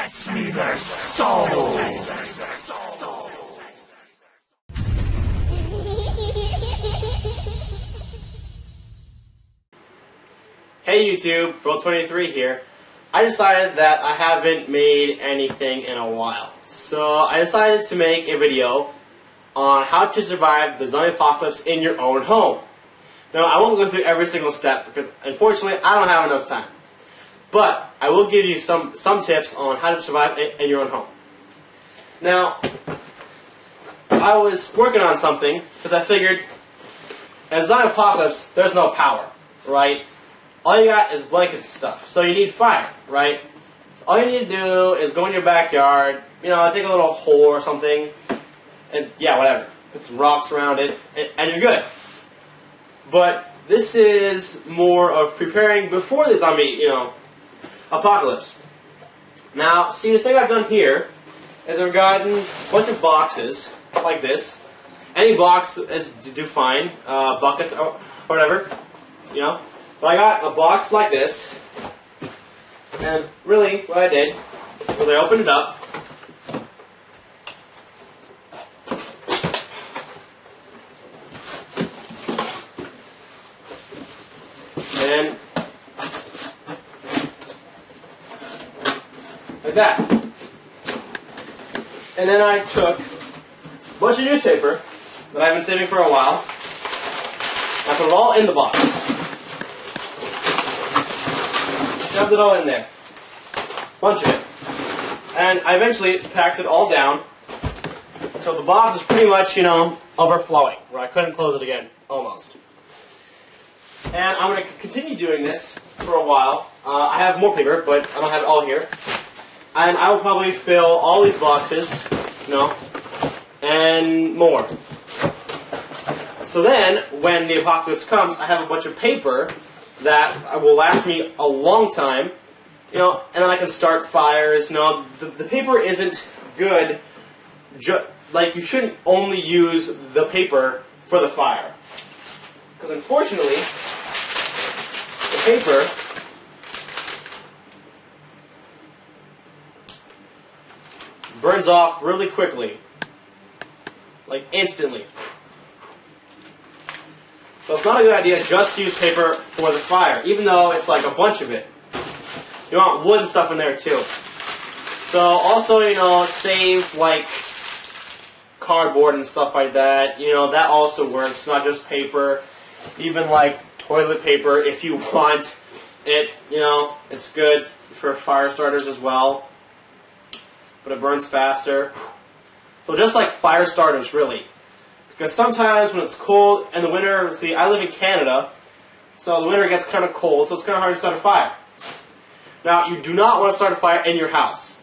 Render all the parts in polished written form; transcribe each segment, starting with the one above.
Fetch me their souls! Hey YouTube, Roll23 here. I decided that I haven't made anything in a while. So I decided to make a video on how to survive the zombie apocalypse in your own home. Now I won't go through every single step because unfortunately I don't have enough time. But I will give you some tips on how to survive in your own home. Now, I was working on something because I figured in a zombie apocalypse there's no power, right? All you got is blankets and stuff. So you need fire, right? So all you need to do is go in your backyard, dig a little hole or something, and yeah, whatever. Put some rocks around it, and you're good. But this is more of preparing before the zombie, apocalypse. Now, see, the thing I've done here is I've gotten a bunch of boxes like this. Any box is do fine, buckets or whatever, But I got a box like this, and really what I did was I opened it up, and like that. And then I took a bunch of newspaper that I've been saving for a while, I put it all in the box. Shoved it all in there. Bunch of it. And I eventually packed it all down until the box was pretty much, overflowing, where I couldn't close it again, almost. And I'm going to continue doing this for a while. I have more paper, but I don't have it all here. And I will probably fill all these boxes, and more. So then, when the apocalypse comes, I have a bunch of paper that will last me a long time, and then I can start fires. The paper isn't good. You shouldn't only use the paper for the fire, because unfortunately, the paper burns off really quickly, like instantly. So it's not a good idea just to use paper for the fire, even though it's like a bunch of it. You want wood and stuff in there too. So also, save like cardboard and stuff like that. That also works, not just paper. Even like toilet paper if you want it, it's good for fire starters as well. But it burns faster. So just like fire starters, really. Because sometimes when it's cold in the winter, see, I live in Canada, so the winter gets kind of cold, so it's kind of hard to start a fire. Now, you do not want to start a fire in your house,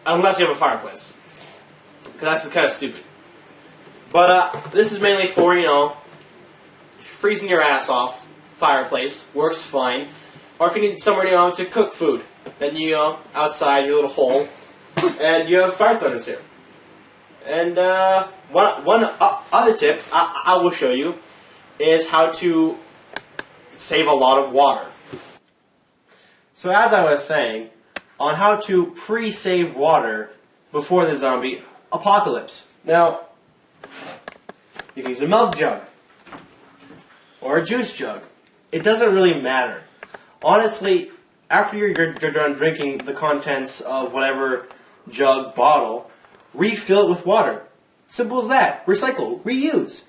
unless you have a fireplace, because that's kind of stupid. But this is mainly for, if you're freezing your ass off, fireplace works fine. Or if you need somewhere, to cook food, then outside your little hole, and you have fire starters here. And one other tip I will show you is how to save a lot of water. So as I was saying, on how to pre-save water before the zombie apocalypse. Now, you can use a milk jug or a juice jug. It doesn't really matter. Honestly, after you're done drinking the contents of whatever jug, bottle, refill it with water. Simple as that. Recycle. Reuse.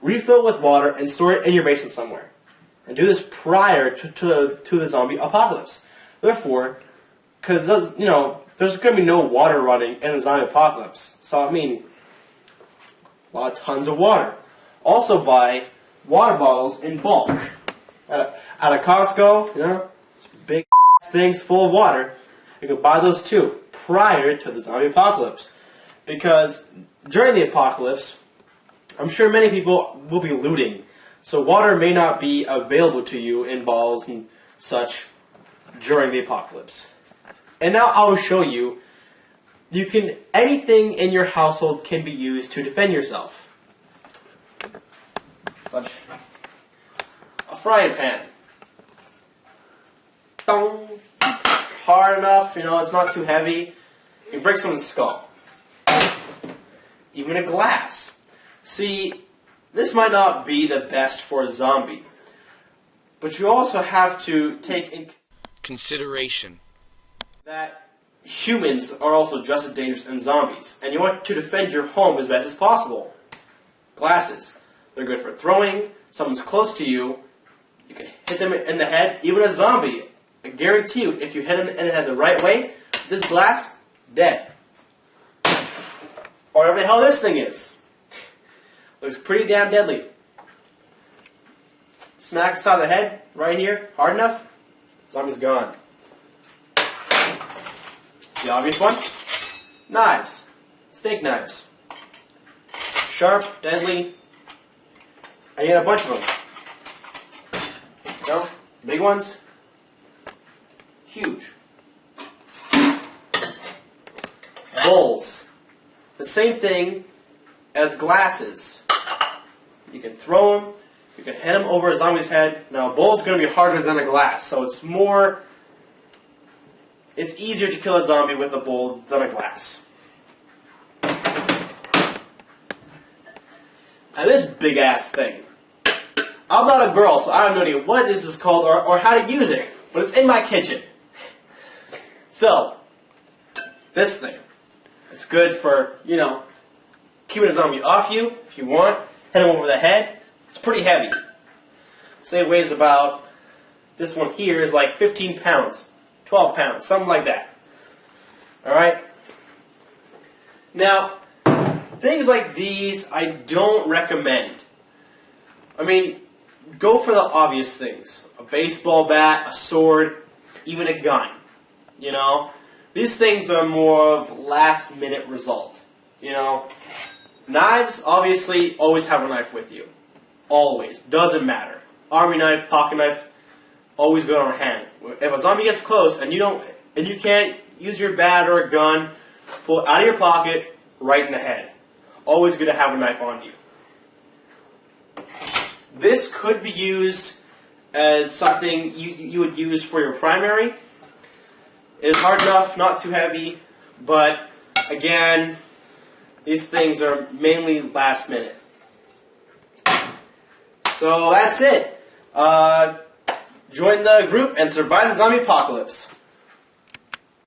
Refill it with water and store it in your basement somewhere. And do this prior to the zombie apocalypse. Therefore, because there's going to be no water running in the zombie apocalypse. So, a lot of tons of water. Also buy water bottles in bulk. At a Costco, big things full of water. You can buy those too, prior to the zombie apocalypse. Because during the apocalypse, I'm sure many people will be looting. So water may not be available to you in bottles and such during the apocalypse. And now I will show you, anything in your household can be used to defend yourself. Such a frying pan. Dong. hard enough, it's not too heavy. You can break someone's skull. Even a glass. See, this might not be the best for a zombie, but you also have to take in consideration that humans are also just as dangerous as zombies, and you want to defend your home as best as possible. Glasses. They're good for throwing. Someone's close to you. You can hit them in the head. Even a zombie, I guarantee you, if you hit them in the head the right way, this glass, dead. Or whatever the hell this thing is. Looks pretty damn deadly. Smack the side of the head, right here, hard enough, zombie's gone. The obvious one, knives, steak knives. Sharp, deadly, and you get a bunch of them. Big ones, huge. Bowls, the same thing as glasses. You can throw them, you can hit them over a zombie's head. Now, a bowl's going to be harder than a glass, so it's easier to kill a zombie with a bowl than a glass. And this big-ass thing. I'm not a girl, so I have no idea what this is called or how to use it, but it's in my kitchen. So, this thing. It's good for, keeping a zombie off you if you want. Hit him over the head. It's pretty heavy. Say it weighs about, this one here is like 15 pounds, 12 pounds, something like that. Alright? Now, things like these I don't recommend. I mean, go for the obvious things. A baseball bat, a sword, even a gun. These things are more of last minute result. Knives, obviously, always have a knife with you. Always. Doesn't matter. Army knife, pocket knife, always good on hand. If a zombie gets close and you can't use your bat or a gun, pull it out of your pocket, right in the head. Always good to have a knife on you. This could be used as something you would use for your primary. It is hard enough, not too heavy, but again, these things are mainly last minute. So that's it. Join the group and survive the zombie apocalypse.